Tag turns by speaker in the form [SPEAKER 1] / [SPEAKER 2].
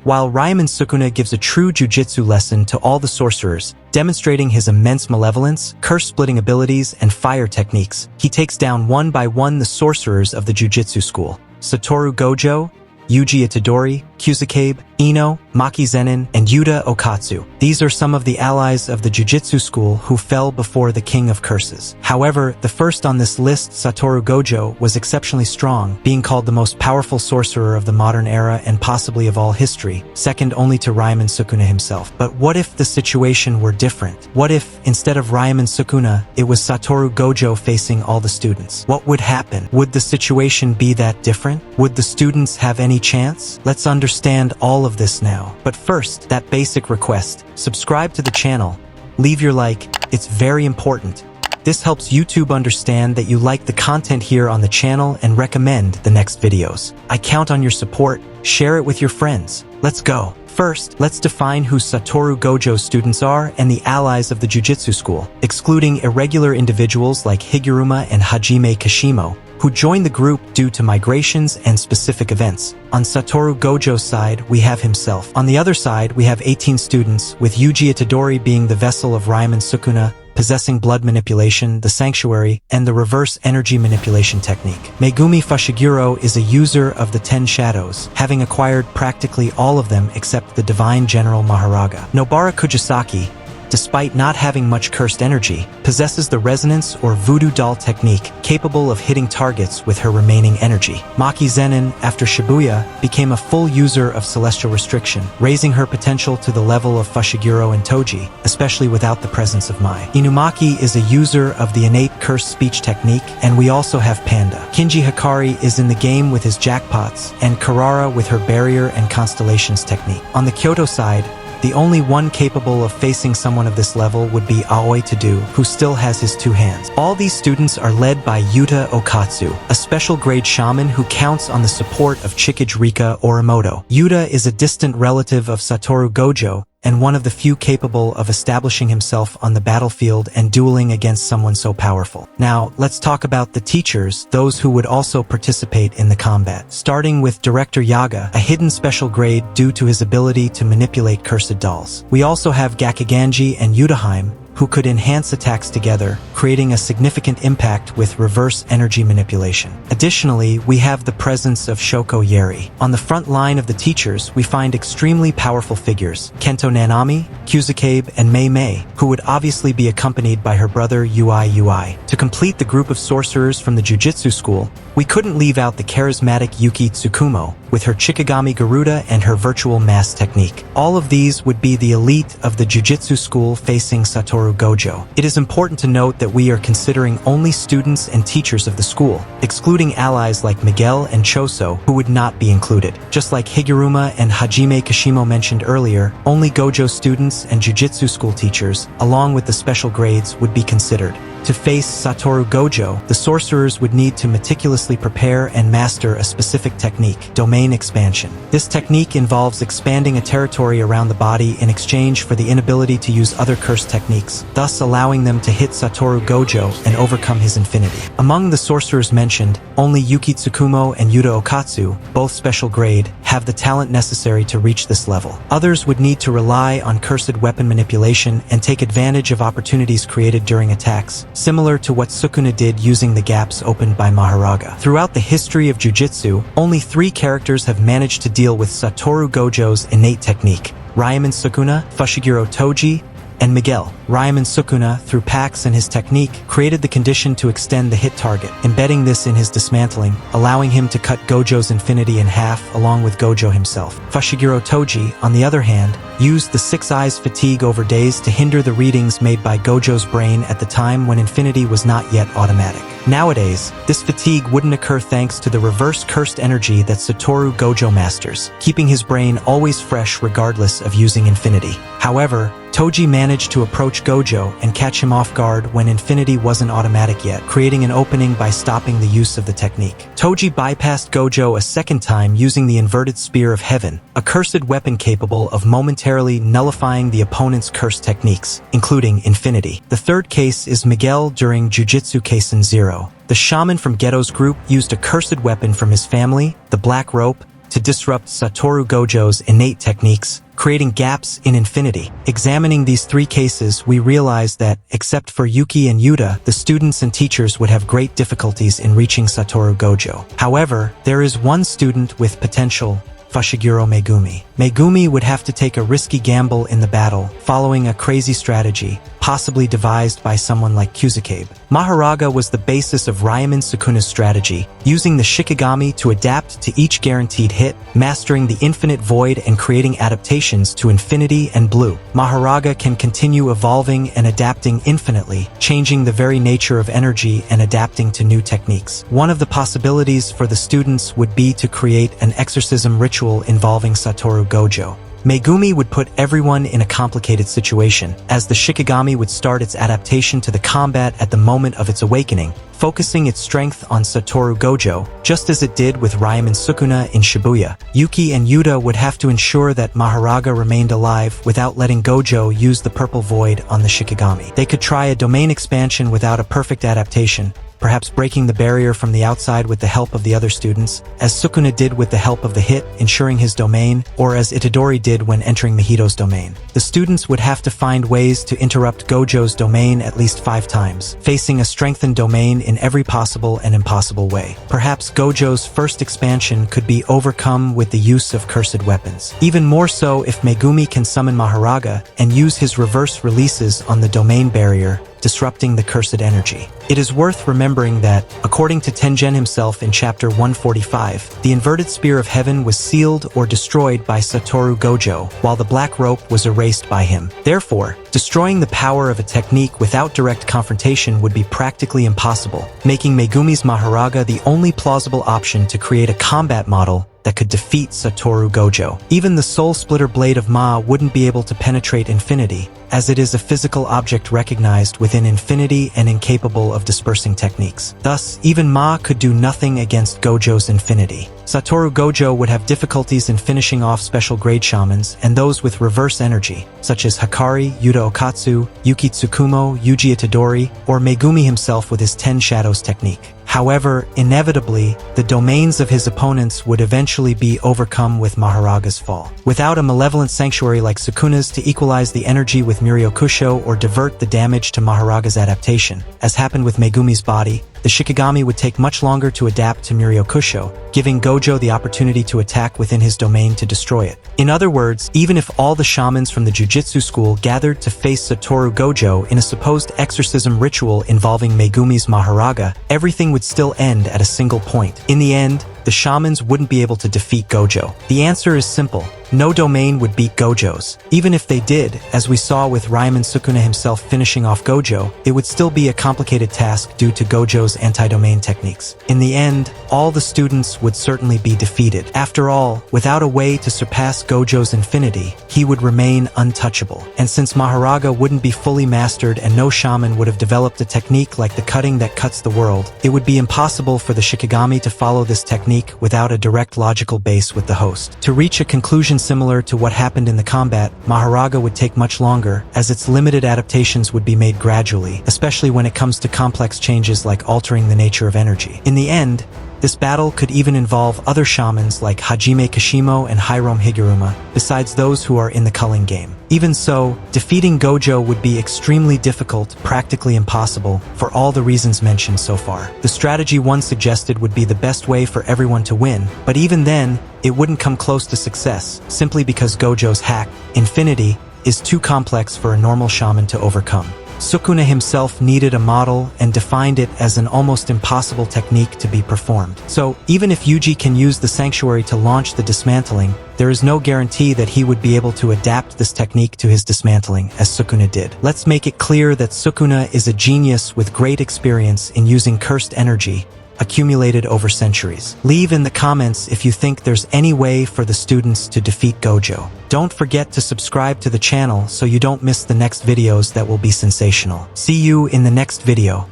[SPEAKER 1] while Raiman Sukuna gives a true jujitsu lesson to all the sorcerers, demonstrating his immense malevolence, curse-splitting abilities, and fire techniques. He takes down one by one the sorcerers of the jujitsu school: Satoru Gojo, Yuji Itadori, Kusakabe, Ino, Maki Zenin, and Yuta Okatsu. These are some of the allies of the Jujutsu school who fell before the King of Curses. However, the first on this list, Satoru Gojo, was exceptionally strong, being called the most powerful sorcerer of the modern era and possibly of all history, second only to Raiman Sukuna himself. But what if the situation were different? What if, instead of Raiman Sukuna, it was Satoru Gojo facing all the students? What would happen? Would the situation be that different? Would the students have any chance? Let's understand all of this now. But first, that basic request: subscribe to the channel, leave your like, it's very important. This helps YouTube understand that you like the content here on the channel and recommend the next videos. I count on your support, share it with your friends. Let's go. First, let's define who Satoru Gojo's students are and the allies of the Jujutsu school, excluding irregular individuals like Higuruma and Hajime Kashimo, who joined the group due to migrations and specific events. On Satoru Gojo's side, we have himself. On the other side, we have 18 students, with Yuji Itadori being the vessel of Raiman Sukuna, possessing blood manipulation, the sanctuary, and the reverse energy manipulation technique. Megumi Fushiguro is a user of the 10 shadows, having acquired practically all of them except the divine general Maharaga. Nobara Kujisaki, despite not having much cursed energy, possesses the resonance or voodoo doll technique capable of hitting targets with her remaining energy. Maki Zenin, after Shibuya, became a full user of celestial restriction, raising her potential to the level of Fushiguro and Toji, especially without the presence of Mai. Inumaki is a user of the innate cursed speech technique, and we also have Panda. Kinji Hikari is in the game with his jackpots, and Karara with her barrier and constellations technique. On the Kyoto side, the only one capable of facing someone of this level would be Aoi Tadu, who still has his 2 hands. All these students are led by Yuta Okatsu, a special grade shaman who counts on the support of Chikage Rika Orimoto. Yuta is a distant relative of Satoru Gojo, and one of the few capable of establishing himself on the battlefield and dueling against someone so powerful. Now, let's talk about the teachers, those who would also participate in the combat. Starting with Director Yaga, a hidden special grade due to his ability to manipulate cursed dolls. We also have Gakuganji and Yutaheim, who could enhance attacks together, creating a significant impact with reverse energy manipulation. Additionally, we have the presence of Shoko Yeri. On the front line of the teachers, we find extremely powerful figures: Kento Nanami, Kusakabe, and Mei Mei, who would obviously be accompanied by her brother Ui. To complete the group of sorcerers from the Jujutsu school, we couldn't leave out the charismatic Yuki Tsukumo, with her Chikagami Garuda and her virtual mass technique. All of these would be the elite of the Jujutsu school facing Satoru Gojo. It is important to note that we are considering only students and teachers of the school, excluding allies like Miguel and Choso, who would not be included. Just like Higuruma and Hajime Kashimo mentioned earlier, only Gojo students and Jujutsu school teachers, along with the special grades, would be considered. To face Satoru Gojo, the sorcerers would need to meticulously prepare and master a specific technique: domain expansion. This technique involves expanding a territory around the body in exchange for the inability to use other cursed techniques, thus allowing them to hit Satoru Gojo and overcome his infinity. Among the sorcerers mentioned, only Yuki Tsukumo and Yuta Okatsu, both special grade, have the talent necessary to reach this level. Others would need to rely on cursed weapon manipulation and take advantage of opportunities created during attacks, similar to what Sukuna did using the gaps opened by Maharaga. Throughout the history of Jujutsu, only 3 characters have managed to deal with Satoru Gojo's innate technique: Raiman Sukuna, Fushiguro Toji, and Miguel. Raiman Sukuna, through Pax and his technique, created the condition to extend the hit target, embedding this in his dismantling, allowing him to cut Gojo's infinity in half along with Gojo himself. Fushiguro Toji, on the other hand, used the 6 eyes fatigue over days to hinder the readings made by Gojo's brain at the time when infinity was not yet automatic. Nowadays, this fatigue wouldn't occur thanks to the reverse cursed energy that Satoru Gojo masters, keeping his brain always fresh regardless of using infinity. However, Toji managed to approach Gojo and catch him off guard when infinity wasn't automatic yet, creating an opening by stopping the use of the technique. Toji bypassed Gojo a second time using the inverted spear of heaven, a cursed weapon capable of momentarily nullifying the opponent's cursed techniques, including infinity. The third case is Miguel during Jujutsu Kaisen 0. The shaman from Geto's group used a cursed weapon from his family, the Black Rope, to disrupt Satoru Gojo's innate techniques, creating gaps in infinity. Examining these three cases, we realize that, except for Yuki and Yuta, the students and teachers would have great difficulties in reaching Satoru Gojo. However, there is one student with potential, Fushiguro Megumi. Megumi would have to take a risky gamble in the battle, following a crazy strategy, possibly devised by someone like Kusakabe. Maharaga was the basis of Ryaman Sukuna's strategy, using the Shikigami to adapt to each guaranteed hit, mastering the infinite void and creating adaptations to infinity and blue. Maharaga can continue evolving and adapting infinitely, changing the very nature of energy and adapting to new techniques. One of the possibilities for the students would be to create an exorcism ritual involving Satoru Gojo. Megumi would put everyone in a complicated situation, as the Shikigami would start its adaptation to the combat at the moment of its awakening, focusing its strength on Satoru Gojo, just as it did with Ryaman Sukuna in Shibuya. Yuki and Yuta would have to ensure that Maharaga remained alive without letting Gojo use the purple void on the Shikigami. They could try a domain expansion without a perfect adaptation, perhaps breaking the barrier from the outside with the help of the other students, as Sukuna did with the help of the hit, ensuring his domain, or as Itadori did when entering Mahito's domain. The students would have to find ways to interrupt Gojo's domain at least 5 times, facing a strengthened domain in every possible and impossible way. Perhaps Gojo's first expansion could be overcome with the use of cursed weapons. Even more so if Megumi can summon Maharaga and use his reverse releases on the domain barrier, disrupting the cursed energy. It is worth remembering that, according to Tengen himself in chapter 145, the inverted spear of heaven was sealed or destroyed by Satoru Gojo, while the black rope was erased by him. Therefore, destroying the power of a technique without direct confrontation would be practically impossible, making Megumi's Maharaga the only plausible option to create a combat model that could defeat Satoru Gojo. Even the Soul Splitter Blade of Ma wouldn't be able to penetrate infinity, as it is a physical object recognized within infinity and incapable of dispersing techniques. Thus, even Ma could do nothing against Gojo's infinity. Satoru Gojo would have difficulties in finishing off special grade shamans and those with reverse energy, such as Hikari, Yuta Okatsu, Yuki Tsukumo, Yuji Itadori, or Megumi himself with his 10 Shadows technique. However, inevitably, the domains of his opponents would eventually be overcome with Maharaga's fall. Without a malevolent sanctuary like Sukuna's to equalize the energy with Muryokusho or divert the damage to Maharaga's adaptation, as happened with Megumi's body, the Shikigami would take much longer to adapt to Muryokusho, giving Gojo the opportunity to attack within his domain to destroy it. In other words, even if all the shamans from the Jujutsu school gathered to face Satoru Gojo in a supposed exorcism ritual involving Megumi's Maharaga, everything would still end at a single point. In the end, the shamans wouldn't be able to defeat Gojo. The answer is simple. No domain would beat Gojo's. Even if they did, as we saw with Ryaman Sukuna himself finishing off Gojo, it would still be a complicated task due to Gojo's anti-domain techniques. In the end, all the students would certainly be defeated. After all, without a way to surpass Gojo's infinity, he would remain untouchable. And since Maharaga wouldn't be fully mastered and no shaman would have developed a technique like the cutting that cuts the world, it would be impossible for the Shikigami to follow this technique without a direct logical base with the host. To reach a conclusion similar to what happened in the combat, Maharaga would take much longer, as its limited adaptations would be made gradually, especially when it comes to complex changes like altering the nature of energy. In the end, this battle could even involve other shamans like Hajime Kashimo and Hirom Higuruma, besides those who are in the culling game. Even so, defeating Gojo would be extremely difficult, practically impossible, for all the reasons mentioned so far. The strategy one suggested would be the best way for everyone to win, but even then, it wouldn't come close to success, simply because Gojo's hack, Infinity, is too complex for a normal shaman to overcome. Sukuna himself needed a model and defined it as an almost impossible technique to be performed. So, even if Yuji can use the sanctuary to launch the dismantling, there is no guarantee that he would be able to adapt this technique to his dismantling, as Sukuna did. Let's make it clear that Sukuna is a genius with great experience in using cursed energy, accumulated over centuries. Leave in the comments if you think there's any way for the students to defeat Gojo. Don't forget to subscribe to the channel so you don't miss the next videos that will be sensational. See you in the next video.